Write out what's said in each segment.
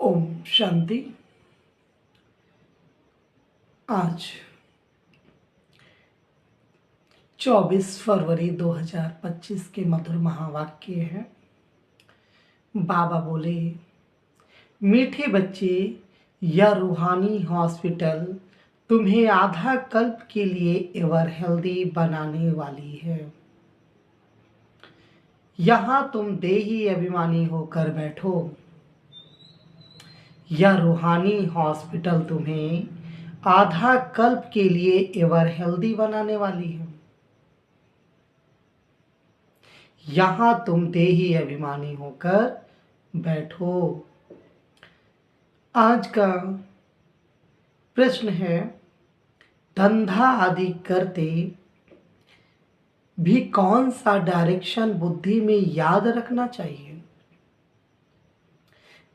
ओम शांति। आज 24 फरवरी 2025 के मधुर महावाक्य है। बाबा बोले, मीठे बच्चे, यह रूहानी हॉस्पिटल तुम्हें आधा कल्प के लिए एवर हेल्दी बनाने वाली है। यहाँ तुम देही अभिमानी होकर बैठो। यह रूहानी हॉस्पिटल तुम्हें आधा कल्प के लिए एवर हेल्दी बनाने वाली है। यहाँ तुम देही अभिमानी होकर बैठो। आज का प्रश्न है, धंधा आदि करते भी कौन सा डायरेक्शन बुद्धि में याद रखना चाहिए?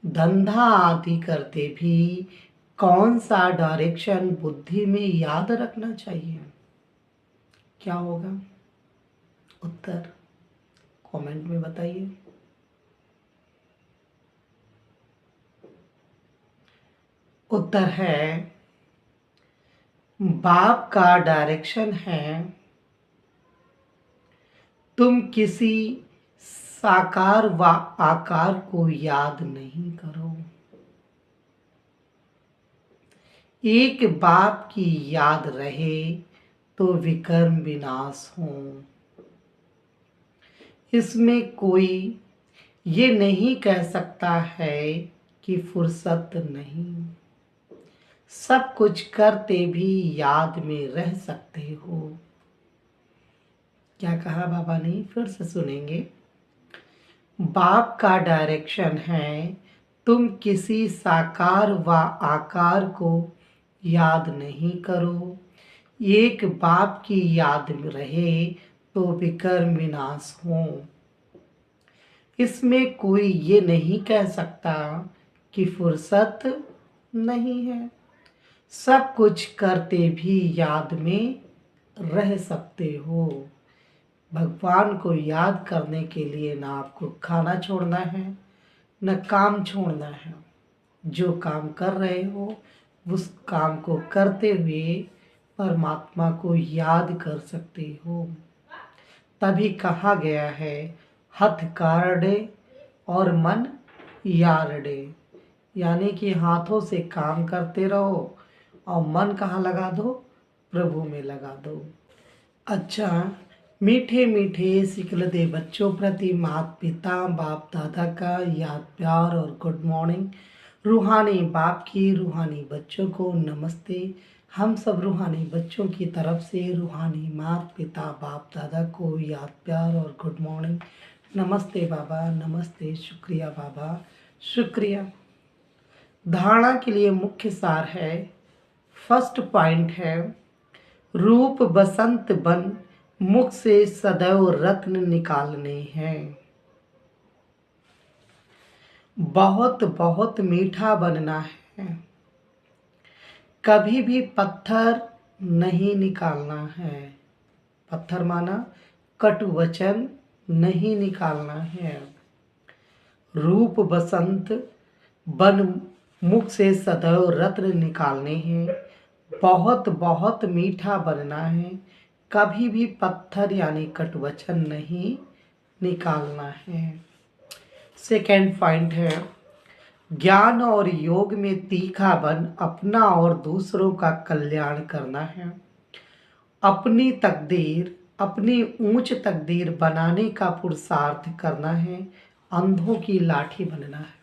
धंधा आदि करते भी कौन सा डायरेक्शन बुद्धि में याद रखना चाहिए? क्या होगा उत्तर? कमेंट में बताइए। उत्तर है, बाप का डायरेक्शन है, तुम किसी साकार व आकार को याद नहीं करो। एक बाप की याद रहे तो विकर्म विनाश हो। इसमें कोई ये नहीं कह सकता है कि फुर्सत नहीं। सब कुछ करते भी याद में रह सकते हो। क्या कहा बाबा ने? फिर से सुनेंगे। बाप का डायरेक्शन है, तुम किसी साकार व आकार को याद नहीं करो। एक बाप की याद में रहे तो विकर्म विनाश हो। इसमें कोई ये नहीं कह सकता कि फुर्सत नहीं है। सब कुछ करते भी याद में रह सकते हो। भगवान को याद करने के लिए ना आपको खाना छोड़ना है, न काम छोड़ना है। जो काम कर रहे हो उस काम को करते हुए परमात्मा को याद कर सकते हो। तभी कहा गया है, हथ कारडे और मन यारडे, यानी कि हाथों से काम करते रहो और मन कहाँ लगा दो? प्रभु में लगा दो। अच्छा, मीठे मीठे सिकलदे बच्चों प्रति माता पिता बाप दादा का याद प्यार और गुड मॉर्निंग। रूहानी बाप की रूहानी बच्चों को नमस्ते। हम सब रूहानी बच्चों की तरफ से रूहानी माता पिता बाप दादा को याद प्यार और गुड मॉर्निंग। नमस्ते बाबा, नमस्ते, शुक्रिया बाबा, शुक्रिया। धारणा के लिए मुख्य सार है, फर्स्ट पॉइंट है, रूप बसंत बन मुख से सदैव रत्न निकालने हैं। बहुत बहुत मीठा बनना है। कभी भी पत्थर नहीं निकालना है। पत्थर माना कटु वचन नहीं निकालना है। रूप बसंत बन मुख से सदैव रत्न निकालने हैं। बहुत बहुत मीठा बनना है। कभी भी पत्थर यानी कटवचन नहीं निकालना है। सेकेंड पॉइंट है, ज्ञान और योग में तीखा बन अपना और दूसरों का कल्याण करना है। अपनी तकदीर, अपनी ऊंच तकदीर बनाने का पुरुषार्थ करना है। अंधों की लाठी बनना है।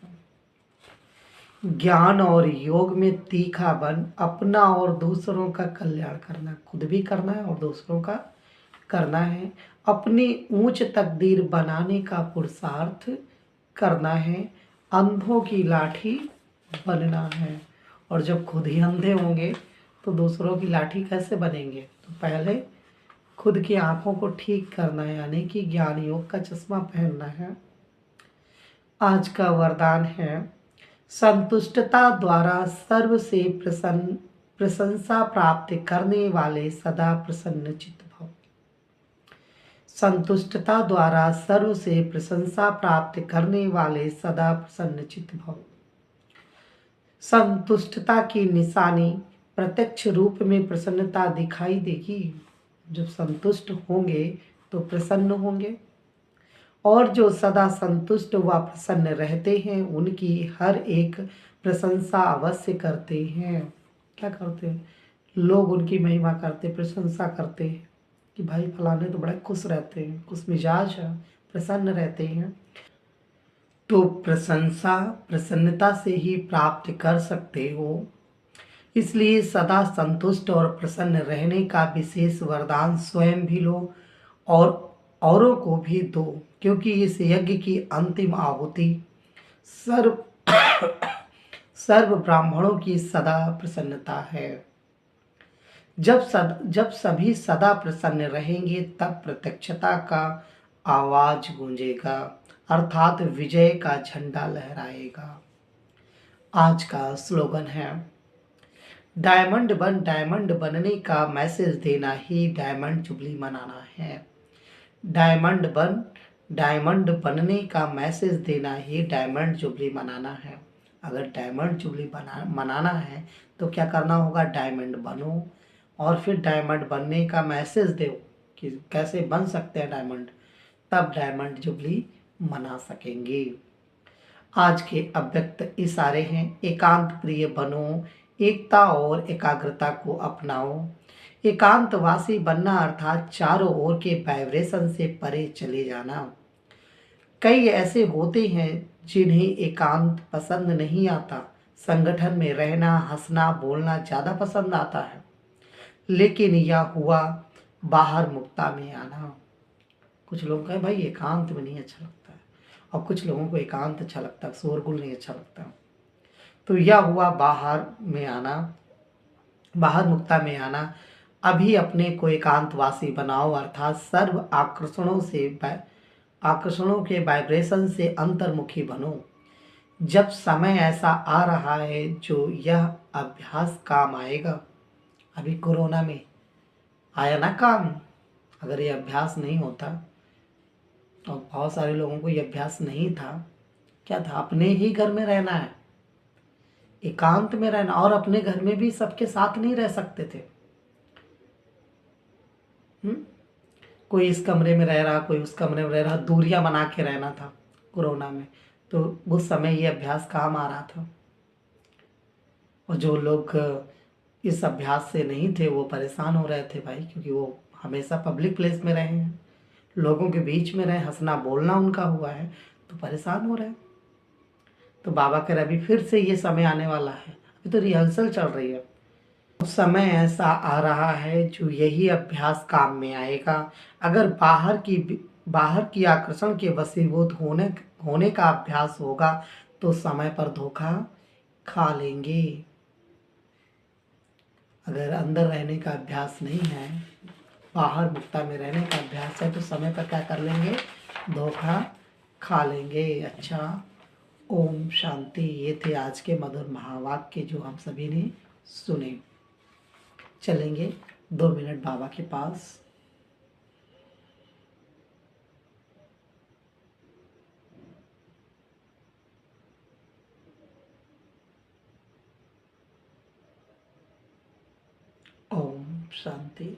ज्ञान और योग में तीखा बन अपना और दूसरों का कल्याण करना, खुद भी करना है और दूसरों का करना है। अपनी ऊंच तकदीर बनाने का पुरुषार्थ करना है। अंधों की लाठी बनना है। और जब खुद ही अंधे होंगे तो दूसरों की लाठी कैसे बनेंगे? तो पहले खुद की आंखों को ठीक करना है, यानी कि ज्ञान योग का चश्मा पहनना है। आज का वरदान है, संतुष्टता द्वारा सर्व से प्रशंसा प्राप्त करने वाले सदा प्रसन्नचित्त भव। संतुष्टता द्वारा सर्व से प्रशंसा प्राप्त करने वाले सदा प्रसन्नचित्त भव। संतुष्टता की निशानी प्रत्यक्ष रूप में प्रसन्नता दिखाई देगी। जब संतुष्ट होंगे तो प्रसन्न होंगे, और जो सदा संतुष्ट व प्रसन्न रहते हैं उनकी हर एक प्रशंसा अवश्य करते हैं। क्या करते हैं? लोग उनकी महिमा करते, प्रशंसा करते हैं कि भाई फलाने तो बड़े खुश रहते हैं, खुश मिजाज है, प्रसन्न रहते हैं। तो प्रशंसा प्रसन्नता से ही प्राप्त कर सकते हो। इसलिए सदा संतुष्ट और प्रसन्न रहने का विशेष वरदान स्वयं भी लो और औरों को भी दो, क्योंकि इस यज्ञ की अंतिम आहुति सर्व सर्व ब्राह्मणों की सदा प्रसन्नता है। जब सभी सदा प्रसन्न रहेंगे तब प्रत्यक्षता का आवाज गूंजेगा, अर्थात विजय का झंडा लहराएगा। आज का स्लोगन है, डायमंड बनने का मैसेज देना ही डायमंड जुबली मनाना है। डायमंड बनने का मैसेज देना ही डायमंड जुबली मनाना है। अगर डायमंड जुबली मनाना है तो क्या करना होगा? डायमंड बनो और फिर डायमंड बनने का मैसेज दो कि कैसे बन सकते हैं डायमंड, तब डायमंड जुबली मना सकेंगे। आज के अव्यक्त इशारे हैं, एकांत प्रिय बनो, एकता और एकाग्रता को अपनाओ। एकांतवासी बनना अर्थात चारों ओर के वाइब्रेशन से परे चले जाना। कई ऐसे होते हैं जिन्हें एकांत पसंद नहीं आता, संगठन में रहना, हंसना, बोलना ज़्यादा पसंद आता है। लेकिन यह हुआ बाहर मुक्ता में आना। कुछ लोग कहें भाई एकांत में नहीं अच्छा लगता है, और कुछ लोगों को एकांत अच्छा लगता है, शोरगुल नहीं अच्छा लगता। तो यह हुआ बाहर में आना, बाहर मुक्ता में आना। अभी अपने को एकांतवासी बनाओ, अर्थात सर्व आकर्षणों के वाइब्रेशन से अंतर्मुखी बनो। जब समय ऐसा आ रहा है जो यह अभ्यास काम आएगा। अभी कोरोना में आया ना काम। अगर ये अभ्यास नहीं होता, और बहुत सारे लोगों को ये अभ्यास नहीं था, क्या था? अपने ही घर में रहना है, एकांत में रहना, और अपने घर में भी सबके साथ नहीं रह सकते थे। कोई इस कमरे में रह रहा, कोई उस कमरे में रह रहा, दूरियां बना के रहना था कोरोना में। तो उस समय ये अभ्यास काम आ रहा था, और जो लोग इस अभ्यास से नहीं थे वो परेशान हो रहे थे भाई, क्योंकि वो हमेशा पब्लिक प्लेस में रहे हैं, लोगों के बीच में रहे, हंसना बोलना उनका हुआ है, तो परेशान हो रहे हैं। तो बाबा कह रहे अभी फिर से ये समय आने वाला है, अभी तो रिहर्सल चल रही है। समय ऐसा आ रहा है जो यही अभ्यास काम में आएगा। अगर बाहर की आकर्षण के वशीभूत होने का अभ्यास होगा तो समय पर धोखा खा लेंगे। अगर अंदर रहने का अभ्यास नहीं है, बाहर मुक्ता में रहने का अभ्यास है, तो समय पर क्या कर लेंगे? धोखा खा लेंगे। अच्छा, ओम शांति। ये थे आज के मधुर महावाक्य जो हम सभी ने सुने। चलेंगे 2 मिनट बाबा के पास। ओम शांति।